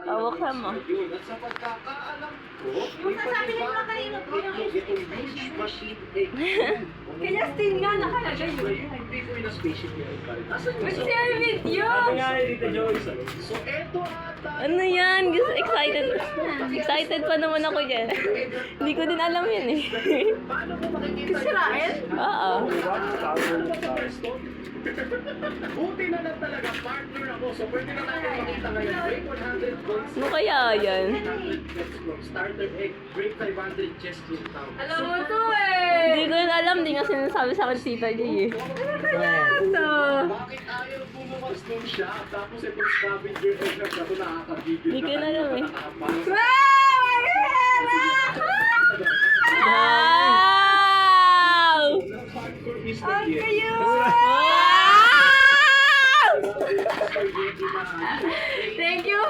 Hawak ka mo. Yun, at sa pagkakaalam ko, Yung sasabi niyo lang kanina po, yung itong beach machine egg. Kaya still nga nakalagay yun. Hindi ko yung spaceship yun pa rin. Asan yung What's your video? Sabi nga ni Tita Joyce. So, eto ata. Ano yan? Gusto, excited. Excited pa naman ako dyan. Hindi ko din alam yun eh. Paano mo makikita Si Rael? Oo. Buti na lang talaga, partner ako. So, pwede na natin makita ngayon. Break 100 points. Ano kaya yan? 100 bets from starter egg. Break 500 chest in town. Alam mo to eh. Hindi ko rin alam. Hindi nga sinasabi sa akin si Tita J eh. Ito. Bakit ayaw bumukas nung siya? Tapos itong scavenger egg na siya, ito nakakabigil Hindi ko na alam eh. Wow! Ang kayo! Wow! Thank you,